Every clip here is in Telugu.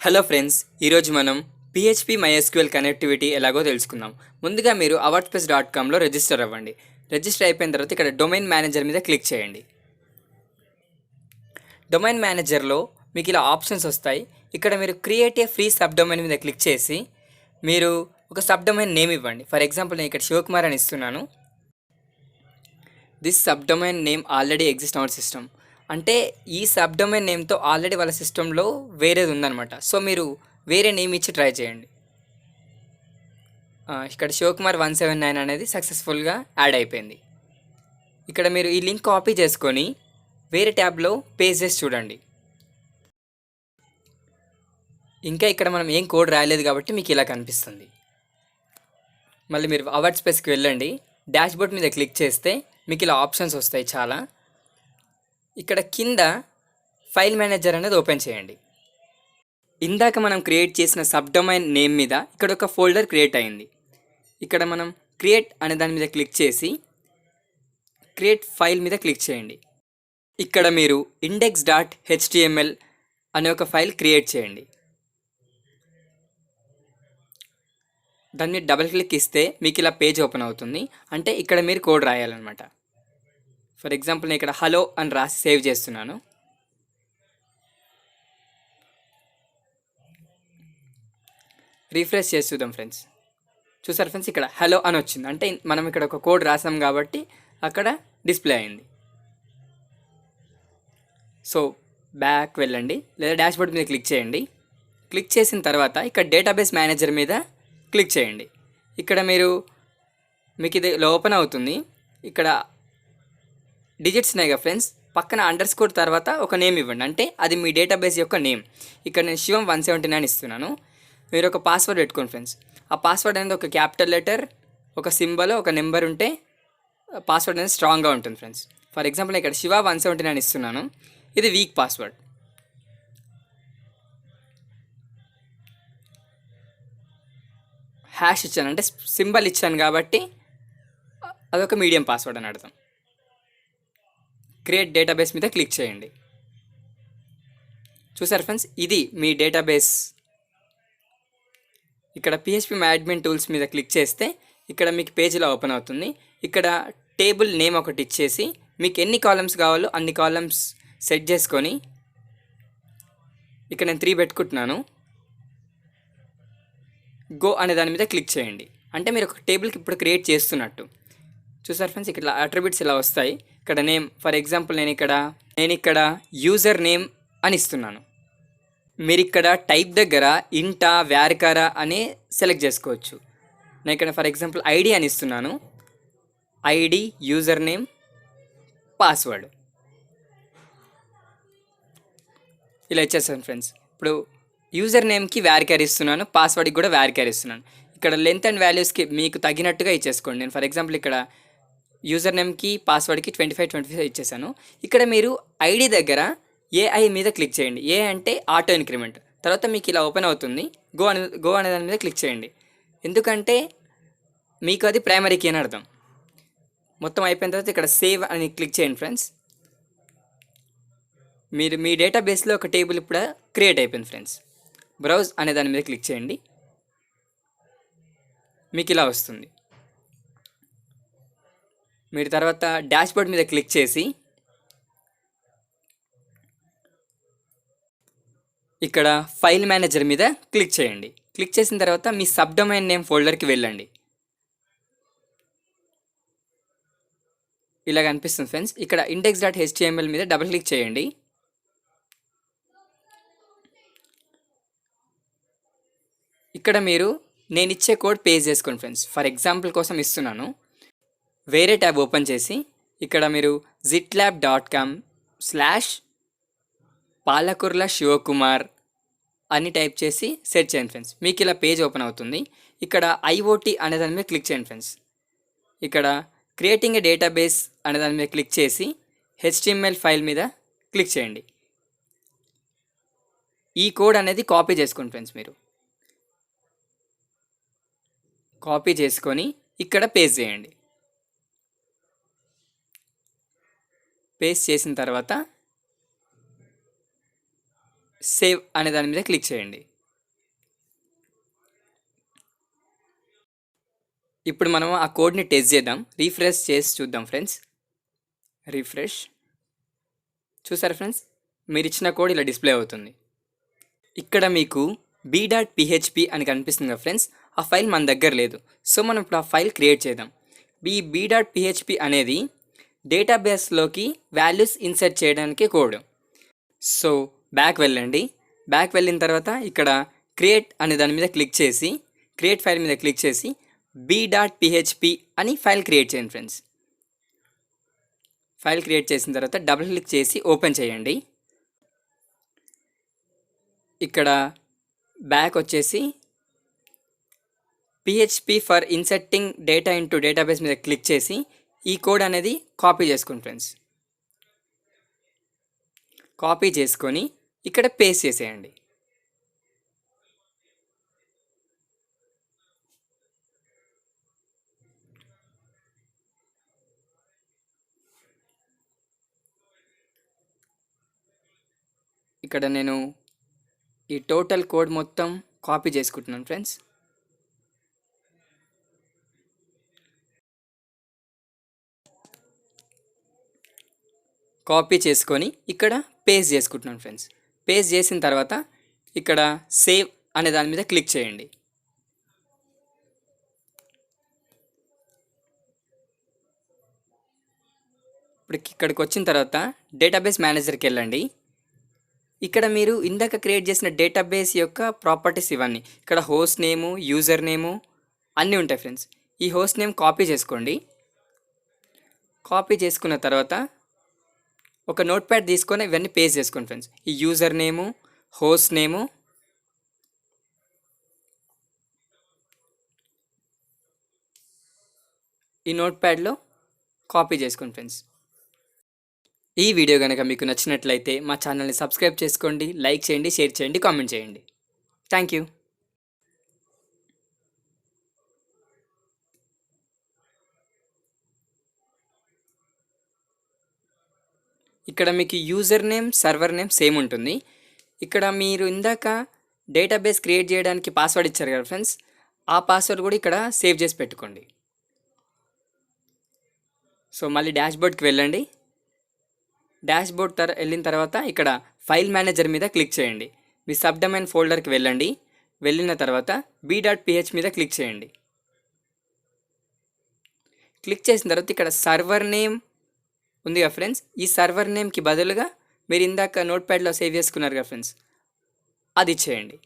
హలో ఫ్రెండ్స్, ఈరోజు మనం పిహెచ్పి మైఎస్క్యూఎల్ కనెక్టివిటీ ఎలాగో తెలుసుకుందాం. ముందుగా మీరు awardspace.comలో రిజిస్టర్ అవ్వండి. రిజిస్టర్ అయిపోయిన తర్వాత ఇక్కడ డొమైన్ మేనేజర్ మీద క్లిక్ చేయండి. డొమైన్ మేనేజర్లో మీకు ఇలా ఆప్షన్స్ వస్తాయి. ఇక్కడ మీరు create a free sub domain మీద క్లిక్ చేసి మీరు ఒక సబ్ డొమైన్ నేమ్ ఇవ్వండి. ఫర్ ఎగ్జాంపుల్ నేను ఇక్కడ శివకుమార్ అని ఇస్తున్నాను. This sub domain name already exist hour system. అంటే ఈ సబ్ డొమైన్ నేమ్తో ఆల్రెడీ వాళ్ళ సిస్టంలో వేరేది ఉందన్నమాట. సో మీరు వేరే నేమ్ ఇచ్చి ట్రై చేయండి. ఇక్కడ శివకుమార్ 179 అనేది సక్సెస్ఫుల్గా యాడ్ అయిపోయింది. ఇక్కడ మీరు ఈ లింక్ కాపీ చేసుకొని వేరే ట్యాబ్లో పేస్ట్ చేసి చూడండి. ఇంకా ఇక్కడ మనం ఏం కోడ్ రాయలేదు కాబట్టి మీకు ఇలా కనిపిస్తుంది. మళ్ళీ మీరు అవార్డ్ స్పేస్కి వెళ్ళండి. డాష్బోర్డ్ మీద క్లిక్ చేస్తే మీకు ఇలా ఆప్షన్స్ వస్తాయి చాలా. ఇక్కడ కింద ఫైల్ మేనేజర్ అనేది ఓపెన్ చేయండి. ఇందాక మనం క్రియేట్ చేసిన సబ్ డొమైన్ నేమ్ మీద ఇక్కడ ఒక ఫోల్డర్ క్రియేట్ అయింది. ఇక్కడ మనం క్రియేట్ అనే దాని మీద క్లిక్ చేసి క్రియేట్ ఫైల్ మీద క్లిక్ చేయండి. ఇక్కడ మీరు index.html అనే ఒక ఫైల్ క్రియేట్ చేయండి. దాని మీద డబుల్ క్లిక్ ఇస్తే మీకు ఇలా పేజ్ ఓపెన్ అవుతుంది. అంటే ఇక్కడ మీరు కోడ్ రాయాలన్నమాట. ఫర్ ఎగ్జాంపుల్ నేను ఇక్కడ హలో అని రాసి సేవ్ చేస్తున్నాను. రీఫ్రెష్ చేసి చూద్దాం ఫ్రెండ్స్. చూసారు ఫ్రెండ్స్, ఇక్కడ హలో అని వచ్చింది. అంటే మనం ఇక్కడ ఒక కోడ్ రాసాం కాబట్టి అక్కడ డిస్ప్లే అయింది. సో బ్యాక్ వెళ్ళండి, లేదా డాష్బోర్డ్ మీద క్లిక్ చేయండి. క్లిక్ చేసిన తర్వాత ఇక్కడ డేటాబేస్ మేనేజర్ మీద క్లిక్ చేయండి. ఇక్కడ మీకు ఇది ఓపెన్ అవుతుంది. ఇక్కడ డిజిట్స్ ఉన్నాయి కదా ఫ్రెండ్స్, పక్కన అండర్స్కోర్ తర్వాత ఒక నేమ్ ఇవ్వండి. అంటే అది మీ డేటాబేస్ యొక్క నేమ్. ఇక్కడ నేను శివం 179 ఇస్తున్నాను. మీరు ఒక పాస్వర్డ్ పెట్టుకోండి ఫ్రెండ్స్. ఆ పాస్వర్డ్ అనేది ఒక క్యాపిటల్ లెటర్, ఒక సింబల్, ఒక నెంబర్ ఉంటే పాస్వర్డ్ అనేది స్ట్రాంగ్గా ఉంటుంది ఫ్రెండ్స్. ఫర్ ఎగ్జాంపుల్ ఇక్కడ శివ 179 ఇస్తున్నాను. ఇది వీక్ పాస్వర్డ్. హ్యాష్ ఇచ్చాను అంటే సింబల్ ఇచ్చాను కాబట్టి అదొక మీడియం పాస్వర్డ్ అని అర్థం. క్రియేట్ డేటాబేస్ మీద క్లిక్ చేయండి. చూసారు ఫ్రెండ్స్, ఇది మీ డేటాబేస్. ఇక్కడ పిహెచ్పి అడ్మిన్ టూల్స్ మీద క్లిక్ చేస్తే ఇక్కడ మీకు పేజీలో ఓపెన్ అవుతుంది. ఇక్కడ టేబుల్ నేమ్ ఒకటి ఇచ్చేసి మీకు ఎన్ని కాలమ్స్ కావాలో అన్ని కాలమ్స్ సెట్ చేసుకొని ఇక్కడ నేను 3 పెట్టుకుంటున్నాను. గో అనే దాని మీద క్లిక్ చేయండి. అంటే మీరు ఒక టేబుల్కి ఇప్పుడు క్రియేట్ చేస్తున్నట్టు. చూసారు ఫ్రెండ్స్, ఇక్కడ అట్రిబ్యూట్స్ ఇలా వస్తాయి. ఇక్కడ నేమ్, ఫర్ ఎగ్జాంపుల్ నేను ఇక్కడ యూజర్ నేమ్ అని ఇస్తున్నాను. మీరు ఇక్కడ టైప్ దగ్గర ఇంటా వ్యారికారా అని సెలెక్ట్ చేసుకోవచ్చు. నేను ఇక్కడ ఫర్ ఎగ్జాంపుల్ ఐడి అని ఇస్తున్నాను. ఐడి, యూజర్ నేమ్, పాస్వర్డ్ ఇలా ఇచ్చేస్తాను ఫ్రెండ్స్. ఇప్పుడు యూజర్ నేమ్కి వ్యారికార్ ఇస్తున్నాను, పాస్వర్డ్కి కూడా వ్యారికార్ ఇస్తున్నాను. ఇక్కడ లెంత్ అండ్ వాల్యూస్కి మీకు తగినట్టుగా ఇచ్చేసుకోండి. నేను ఫర్ ఎగ్జాంపుల్ ఇక్కడ యూజర్ నేమ్కి పాస్వర్డ్కి 25 ఇచ్చేసాను. ఇక్కడ మీరు ఐడి దగ్గర ఏఐ మీద క్లిక్ చేయండి. ఏ అంటే ఆటో ఇంక్రిమెంట్. తర్వాత మీకు ఇలా ఓపెన్ అవుతుంది. గో అనే దాని మీద క్లిక్ చేయండి. ఎందుకంటే మీకు అది ప్రైమరీ కీ అని అర్థం. మొత్తం అయిపోయిన తర్వాత ఇక్కడ సేవ్ అని క్లిక్ చేయండి ఫ్రెండ్స్. మీరు మీ డేటాబేస్లో ఒక టేబుల్ ఇప్పుడు క్రియేట్ అయిపోయింది ఫ్రెండ్స్. బ్రౌజ్ అనే దాని మీద క్లిక్ చేయండి. మీకు ఇలా వస్తుంది. మీరు తర్వాత డాష్బోర్డ్ మీద క్లిక్ చేసి ఇక్కడ ఫైల్ మేనేజర్ మీద క్లిక్ చేయండి. క్లిక్ చేసిన తర్వాత మీ సబ్ డొమైన్ నేమ్ ఫోల్డర్కి వెళ్ళండి. ఇలా కనిపిస్తుంది ఫ్రెండ్స్. ఇక్కడ index.html మీద డబుల్ క్లిక్ చేయండి. ఇక్కడ నేను ఇచ్చే కోడ్ పేస్ట్ చేసుకోండి ఫ్రెండ్స్. ఫర్ ఎగ్జాంపుల్ కోసం ఇస్తున్నాను. వేరే ట్యాబ్ ఓపెన్ చేసి ఇక్కడ మీరు zitlab.com/పాలకుర్ల శివకుమార్ అని టైప్ చేసి సెర్చ్ చేయండి ఫ్రెండ్స్. మీకు ఇలా పేజ్ ఓపెన్ అవుతుంది. ఇక్కడ ఐఓటీ అనే దాని మీద క్లిక్ చేయండి ఫ్రెండ్స్. ఇక్కడ క్రియేటింగ్ ఏ డేటాబేస్ అనే దాని మీద క్లిక్ చేసి HTML ఫైల్ మీద క్లిక్ చేయండి. ఈ కోడ్ అనేది కాపీ చేసుకోండి ఫ్రెండ్స్. మీరు కాపీ చేసుకొని ఇక్కడ పేస్ట్ చేయండి. పేస్ట్ చేసిన తర్వాత సేవ్ అనే దాని మీద క్లిక్ చేయండి. ఇప్పుడు మనం ఆ కోడ్ని టెస్ట్ చేద్దాం. రీఫ్రెష్ చేసి చూద్దాం ఫ్రెండ్స్. రీఫ్రెష్. చూసారా ఫ్రెండ్స్, మీరు ఇచ్చిన కోడ్ ఇలా డిస్ప్లే అవుతుంది. ఇక్కడ మీకు b.php అని కనిపిస్తుంది కదా ఫ్రెండ్స్, ఆ ఫైల్ మన దగ్గర లేదు. సో మనం ఇప్పుడు ఆ ఫైల్ క్రియేట్ చేద్దాం. ఈ b.php అనేది డేటాబేస్లోకి వాల్యూస్ ఇన్సర్ట్ చేయడానికి కోడ్. సో బ్యాక్ వెళ్ళండి. బ్యాక్ వెళ్ళిన తర్వాత ఇక్కడ క్రియేట్ అనే దాని మీద క్లిక్ చేసి, క్రియేట్ ఫైల్ మీద క్లిక్ చేసి b.php అని ఫైల్ క్రియేట్ చేయండి ఫ్రెండ్స్. ఫైల్ క్రియేట్ చేసిన తర్వాత డబుల్ క్లిక్ చేసి ఓపెన్ చేయండి. ఇక్కడ బ్యాక్ వచ్చేసి PHP for inserting data into database మీద క్లిక్ చేసి ఈ కోడ్ అనేది కాపీ చేసుకోండి ఫ్రెండ్స్. కాపీ చేసుకొని ఇక్కడ పేస్ట్ చేసేయండి. ఇక్కడ నేను ఈ టోటల్ కోడ్ మొత్తం కాపీ చేసుకుంటున్నాను ఫ్రెండ్స్. కాపీ చేసుకొని ఇక్కడ పేస్ట్ చేసుకుంటున్నాను ఫ్రెండ్స్. పేస్ట్ చేసిన తర్వాత ఇక్కడ సేవ్ అనే దాని మీద క్లిక్ చేయండి. ఇప్పుడు ఇక్కడికి వచ్చిన తర్వాత డేటాబేస్ మేనేజర్కి వెళ్ళండి. ఇక్కడ మీరు ఇందాక క్రియేట్ చేసిన డేటాబేస్ యొక్క ప్రాపర్టీస్ ఇవన్నీ, ఇక్కడ హోస్ట్ నేము, యూజర్ నేము అన్నీ ఉంటాయి ఫ్రెండ్స్. ఈ హోస్ట్ నేమ్ కాపీ చేసుకోండి. కాపీ చేసుకున్న తర్వాత ఒక నోట్ ప్యాడ్ తీసుకొని ఇవన్నీ పేస్ట్ చేసుకోండి ఫ్రెండ్స్. ఈ యూజర్ నేము, హోస్ట్ నేము, ఈ నోట్ ప్యాడ్లో కాపీ చేసుకోండి ఫ్రెండ్స్. ఈ వీడియో కనుక మీకు నచ్చినట్లయితే మా ఛానల్ని సబ్స్క్రైబ్ చేసుకోండి, లైక్ చేయండి, షేర్ చేయండి, కామెంట్ చేయండి. Thank you. ఇక్కడ మీకు user name, server name same ఉంటుంది. ఇక్కడ మీరు ఇందాక డేటాబేస్ క్రియేట్ చేయడానికి పాస్వర్డ్ ఇచ్చారు కదా ఫ్రెండ్స్, ఆ పాస్వర్డ్ కూడా ఇక్కడ సేవ్ చేసి పెట్టుకోండి. సో మళ్ళీ డాష్బోర్డ్కి వెళ్ళండి. డాష్బోర్డ్ వెళ్ళిన తర్వాత ఇక్కడ ఫైల్ మేనేజర్ మీద క్లిక్ చేయండి. మీ సబ్ డొమైన్ ఫోల్డర్కి వెళ్ళండి. వెళ్ళిన తర్వాత b.ph మీద క్లిక్ చేయండి. క్లిక్ చేసిన తర్వాత ఇక్కడ సర్వర్ నేమ్ ఉంది కదా ఫ్రెండ్స్, ఈ సర్వర్ నేమ్కి బదులుగా మీరు ఇందాక నోట్ ప్యాడ్లో సేవ్ చేసుకున్నారు కదా ఫ్రెండ్స్, అది ఇచ్చేయండి.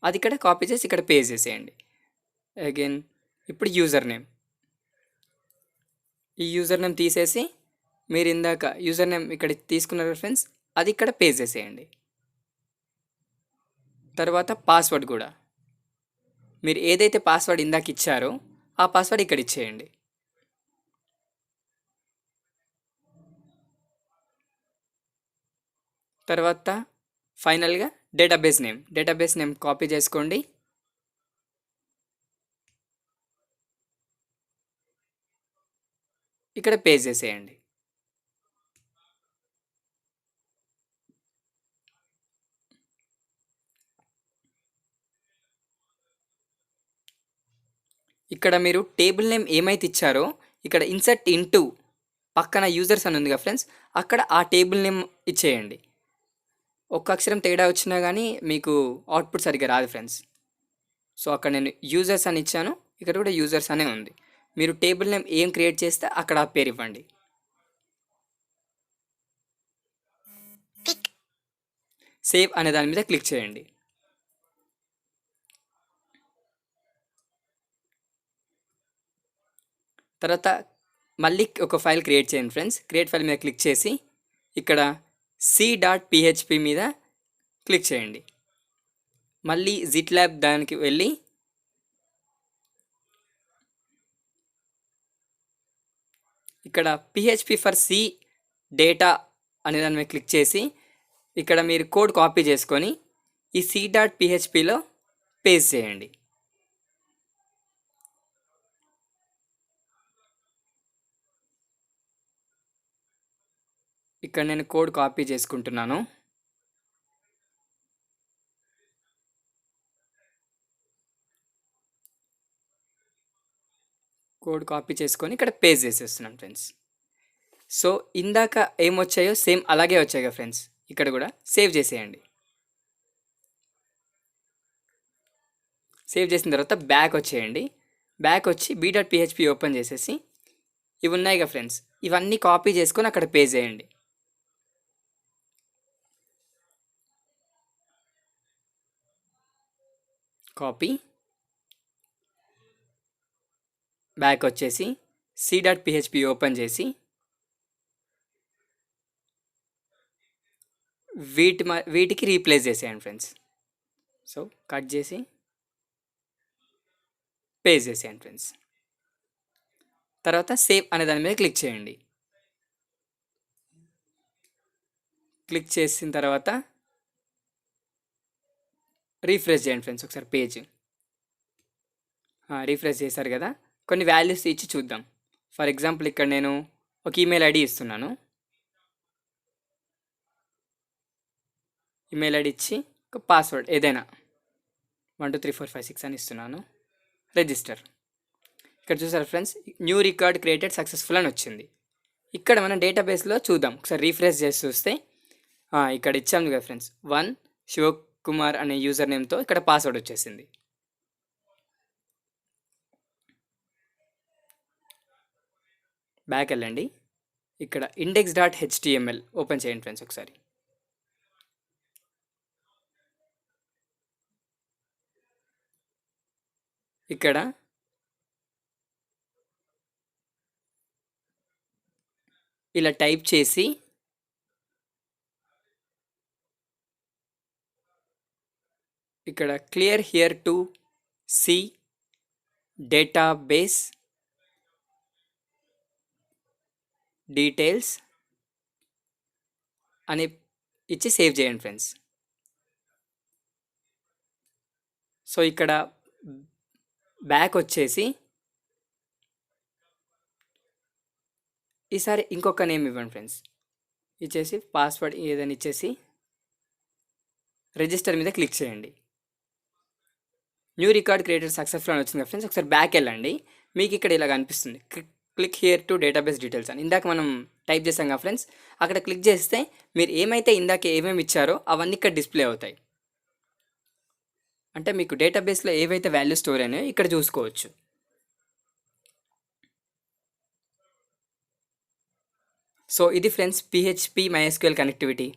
అది ఇక్కడ కాపీ చేసి ఇక్కడ పేస్ట్ చేసేయండి. అగైన్ ఇప్పుడు యూజర్ నేమ్, ఈ యూజర్ నేమ్ తీసేసి మీరు ఇందాక యూజర్ నేమ్ ఇక్కడ తీసుకున్నారు ఫ్రెండ్స్, అది ఇక్కడ పేస్ట్ చేసేయండి. తర్వాత పాస్వర్డ్ కూడా మీరు ఏదైతే పాస్వర్డ్ ఇందాక ఇచ్చారో ఆ పాస్వర్డ్ ఇక్కడ ఇచ్చేయండి. తర్వాత ఫైనల్గా డేటాబేస్ నేమ్ కాపీ చేసుకోండి. ఇక్కడ పేస్ట్ చేసేయండి. ఇక్కడ మీరు టేబుల్ నేమ్ ఏమైతే ఇచ్చారో ఇక్కడ ఇన్సర్ట్ ఇంటూ పక్కన యూజర్స్ అని ఉంది కదా ఫ్రెండ్స్, అక్కడ ఆ టేబుల్ నేమ్ ఇచ్చేయండి. ఒక్క అక్షరం తేడా వచ్చినా కానీ మీకు అవుట్పుట్ సరిగ్గా రాదు ఫ్రెండ్స్. సో అక్కడ నేను యూజర్స్ అని ఇచ్చాను, ఇక్కడ కూడా యూజర్స్ అనే ఉంది. మీరు టేబుల్ నేమ్ ఏం క్రియేట్ చేస్తే అక్కడ ఆ పేరు ఇవ్వండి. సేవ్ అనే దాని మీద క్లిక్ చేయండి. తర్వాత మళ్ళీ ఒక ఫైల్ క్రియేట్ చేయండి ఫ్రెండ్స్. క్రియేట్ ఫైల్ మీద క్లిక్ చేసి ఇక్కడ c.php మీద క్లిక్ చేయండి. మళ్ళీ జిట్ ల్యాబ్ దానికి వెళ్ళి ఇక్కడ పిహెచ్పి ఫర్ సి డేటా అనే దాని మీద క్లిక్ చేసి ఇక్కడ మీరు కోడ్ కాపీ చేసుకొని ఈ c.phpలో పేస్ట్ చేయండి. ఇక్కడ నేను కోడ్ కాపీ చేసుకుంటున్నాను. కోడ్ కాపీ చేసుకొని ఇక్కడ పేస్ట్ చేసేస్తున్నాం ఫ్రెండ్స్. సో ఇందాక ఏమొచ్చాయో సేమ్ అలాగే వచ్చాయి కదా ఫ్రెండ్స్, ఇక్కడ కూడా సేవ్ చేసేయండి. సేవ్ చేసిన తర్వాత బ్యాక్ వచ్చేయండి. బ్యాక్ వచ్చి b.php ఓపెన్ చేసేసి ఇవి ఉన్నాయి కదా ఫ్రెండ్స్, ఇవన్నీ కాపీ చేసుకొని అక్కడ పేస్ట్ చేయండి. కాపీ బ్యాక్ వచ్చేసి c.php ఓపెన్ చేసి వీటికి రీప్లేస్ చేసేయండి ఫ్రెండ్స్. సో కట్ చేసి పేస్ట్ చేసేయండి ఫ్రెండ్స్. తర్వాత సేవ్ అనే దాని మీద క్లిక్ చేయండి. క్లిక్ చేసిన తర్వాత రీఫ్రెష్ చేయండి ఫ్రెండ్స్ ఒకసారి పేజ్. రీఫ్రెష్ చేశారు కదా, కొన్ని వాల్యూస్ ఇచ్చి చూద్దాం. ఫర్ ఎగ్జాంపుల్ ఇక్కడ నేను ఒక ఈమెయిల్ ఐడి ఇస్తున్నాను. ఈమెయిల్ ఐడి ఇచ్చి ఒక పాస్వర్డ్ ఏదైనా 123456 అని ఇస్తున్నాను. రిజిస్టర్. ఇక్కడ చూసారు friends, new record created successful అని వచ్చింది. ఇక్కడ మనం డేటాబేస్లో చూద్దాం, ఒకసారి రీఫ్రెష్ చేసి చూస్తే ఇక్కడ ఇచ్చాము కదా ఫ్రెండ్స్, 1 శివకుమార్ అనే యూజర్ నేమ్తో ఇక్కడ పాస్వర్డ్ వచ్చేసింది. బ్యాక్ వెళ్ళండి, ఇక్కడ index.html ఓపెన్ చేయండి ఫ్రెండ్స్ ఒకసారి. ఇక్కడ ఇలా టైప్ చేసి ఇక్కడ clear here to see database details అని ఇచ్చి సేవ్ చేయండి ఫ్రెండ్స్. సో ఇక్కడ బ్యాక్ వచ్చేసి ఈసారి ఇంకొక నేమ్ ఇవ్వండి ఫ్రెండ్స్. ఇచ్చేసి పాస్వర్డ్ ఏదైనా ఇచ్చేసి రిజిస్టర్ మీద క్లిక్ చేయండి. న్యూ రికార్డ్ క్రియేటెడ్ సక్సెస్ఫుల్ అని వచ్చింది ఫ్రెండ్స్. ఒకసారి బ్యాక్ వెళ్ళండి, మీకు ఇక్కడ ఇలా కనిపిస్తుంది click here to database details అని. ఇందాక మనం టైప్ చేసాం కదా ఫ్రెండ్స్, అక్కడ క్లిక్ చేస్తే మీరు ఏమైతే ఇందాక ఏమేమి ఇచ్చారో అవన్నీ ఇక్కడ డిస్ప్లే అవుతాయి. అంటే మీకు డేటాబేస్లో ఏవైతే వాల్యూ స్టోర్ అయినాయో ఇక్కడ చూసుకోవచ్చు. సో ఇది ఫ్రెండ్స్ PHP MySQL కనెక్టివిటీ.